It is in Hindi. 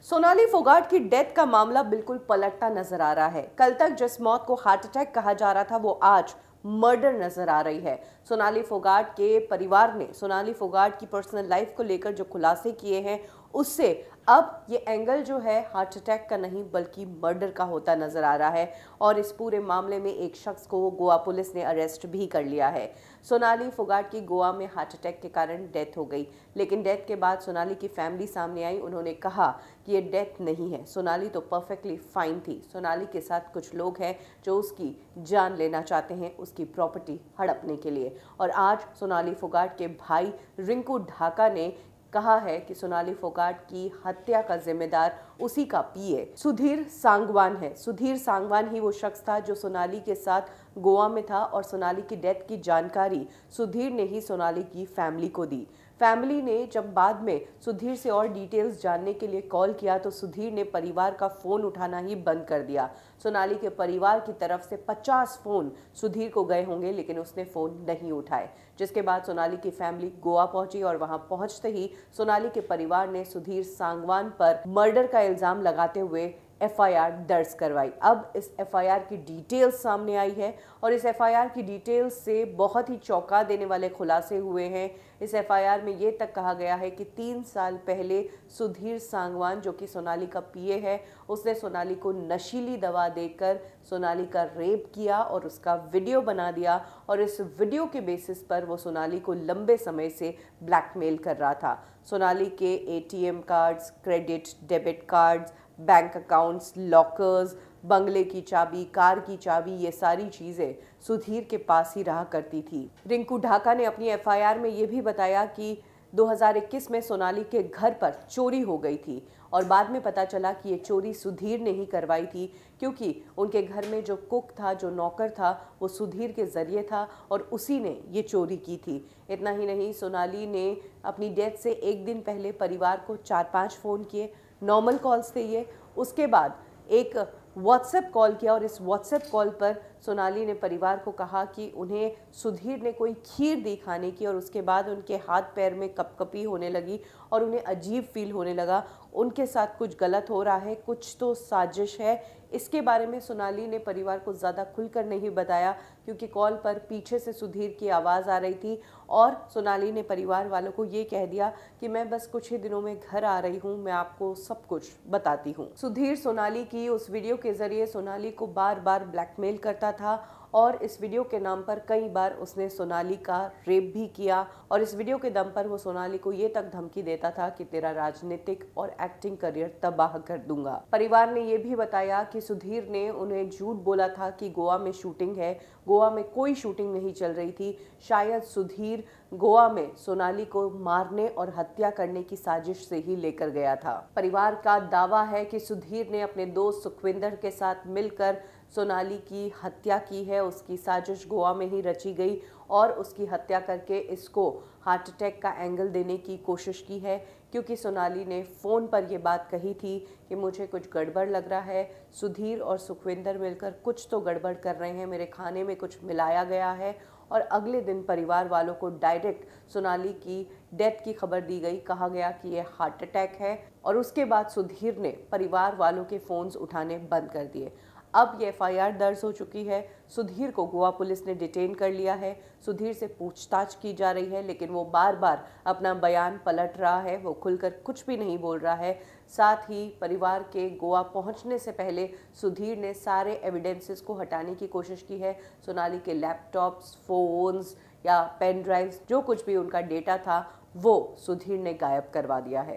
सोनाली फोगाट की डेथ का मामला बिल्कुल पलटता नजर आ रहा है। कल तक जिस मौत को हार्ट अटैक कहा जा रहा था वो आज मर्डर नजर आ रही है। सोनाली फोगाट के परिवार ने सोनाली फोगाट की पर्सनल लाइफ को लेकर जो खुलासे किए हैं उससे अब ये एंगल जो है हार्ट अटैक का नहीं बल्कि मर्डर का होता नजर आ रहा है। और इस पूरे मामले में एक शख्स को गोवा पुलिस ने अरेस्ट भी कर लिया है। सोनाली फोगाट की गोवा में हार्ट अटैक के कारण डेथ हो गई, लेकिन डेथ के बाद सोनाली की फैमिली सामने आई। उन्होंने कहा कि ये डेथ नहीं है, सोनाली तो परफेक्टली फाइन थी। सोनाली के साथ कुछ लोग हैं जो उसकी जान लेना चाहते हैं, उसकी प्रॉपर्टी हड़पने के लिए। और आज सोनाली फोगाट के भाई रिंकू ढाका ने कहा है कि सोनाली फोगाट की हत्या का जिम्मेदार उसी का पीए सुधीर सांगवान है। सुधीर सांगवान ही वो शख्स था जो सोनाली के साथ गोवा में था और सोनाली की डेथ की जानकारी सुधीर ने ही सोनाली की फैमिली को दी। फैमिली ने जब बाद में सुधीर से और डिटेल्स जानने के लिए कॉल किया तो सुधीर ने परिवार का फ़ोन उठाना ही बंद कर दिया। सोनाली के परिवार की तरफ से 50 फ़ोन सुधीर को गए होंगे लेकिन उसने फ़ोन नहीं उठाए, जिसके बाद सोनाली की फैमिली गोवा पहुंची और वहां पहुंचते ही सोनाली के परिवार ने सुधीर सांगवान पर मर्डर का इल्ज़ाम लगाते हुए एफआईआर दर्ज करवाई। अब इस एफआईआर की डिटेल्स सामने आई है और इस एफआईआर की डिटेल्स से बहुत ही चौंका देने वाले खुलासे हुए हैं। इस एफआईआर में ये तक कहा गया है कि 3 साल पहले सुधीर सांगवान जो कि सोनाली का पीए है, उसने सोनाली को नशीली दवा देकर सोनाली का रेप किया और उसका वीडियो बना दिया और इस वीडियो के बेसिस पर वो सोनाली को लंबे समय से ब्लैकमेल कर रहा था। सोनाली के ATM cards, credit debit cards, bank accounts, lockers, बंगले की चाबी, कार की चाबी, ये सारी चीज़ें सुधीर के पास ही रहा करती थी। रिंकू ढाका ने अपनी एफआईआर में ये भी बताया कि 2021 में सोनाली के घर पर चोरी हो गई थी और बाद में पता चला कि ये चोरी सुधीर ने ही करवाई थी, क्योंकि उनके घर में जो कुक था, जो नौकर था, वो सुधीर के ज़रिए था और उसी ने ये चोरी की थी। इतना ही नहीं, सोनाली ने अपनी डेथ से एक दिन पहले परिवार को 4-5 फ़ोन किए, नॉर्मल कॉल्स थे ये। उसके बाद एक व्हाट्सएप कॉल किया और इस व्हाट्सएप कॉल पर सोनाली ने परिवार को कहा कि उन्हें सुधीर ने कोई खीर दी खाने की और उसके बाद उनके हाथ पैर में कपकपी होने लगी और उन्हें अजीब फील होने लगा। उनके साथ कुछ गलत हो रहा है, कुछ तो साजिश है। इसके बारे में सोनाली ने परिवार को ज़्यादा खुलकर नहीं बताया क्योंकि कॉल पर पीछे से सुधीर की आवाज़ आ रही थी और सोनाली ने परिवार वालों को ये कह दिया कि मैं बस कुछ ही दिनों में घर आ रही हूँ, मैं आपको सब कुछ बताती हूँ। सुधीर सोनाली की उस वीडियो के ज़रिए सोनाली को बार बार ब्लैकमेल करता था और इस वीडियो के नाम पर कई बार उसने सोनाली का रेप भी किया और इस वीडियो के दम पर वो सोनाली को ये तक धमकी देता था कि तेरा राजनीतिक और एक्टिंग करियर तबाह कर दूंगा। परिवार ने ये भी बताया कि सुधीर ने उन्हें झूठ बोला था कि गोवा में शूटिंग है। गोवा में कोई शूटिंग नहीं चल रही थी। शायद सुधीर गोवा में सोनाली को मारने और हत्या करने की साजिश से ही लेकर गया था। परिवार का दावा है कि सुधीर ने अपने दोस्त सुखविंदर के साथ मिलकर सोनाली की हत्या की है। उसकी साजिश गोवा में ही रची गई और उसकी हत्या करके इसको हार्ट अटैक का एंगल देने की कोशिश की है, क्योंकि सोनाली ने फ़ोन पर यह बात कही थी कि मुझे कुछ गड़बड़ लग रहा है, सुधीर और सुखविंदर मिलकर कुछ तो गड़बड़ कर रहे हैं, मेरे खाने में कुछ मिलाया गया है। और अगले दिन परिवार वालों को डायरेक्ट सोनाली की डेथ की खबर दी गई, कहा गया कि यह हार्ट अटैक है और उसके बाद सुधीर ने परिवार वालों के फ़ोन्स उठाने बंद कर दिए। अब ये एफआईआर दर्ज हो चुकी है। सुधीर को गोवा पुलिस ने डिटेन कर लिया है। सुधीर से पूछताछ की जा रही है लेकिन वो बार बार अपना बयान पलट रहा है, वो खुलकर कुछ भी नहीं बोल रहा है। साथ ही परिवार के गोवा पहुंचने से पहले सुधीर ने सारे एविडेंसेस को हटाने की कोशिश की है। सोनाली के लैपटॉप्स, फ़ोन्स या पेन ड्राइव्स, जो कुछ भी उनका डेटा था वो सुधीर ने गायब करवा दिया है।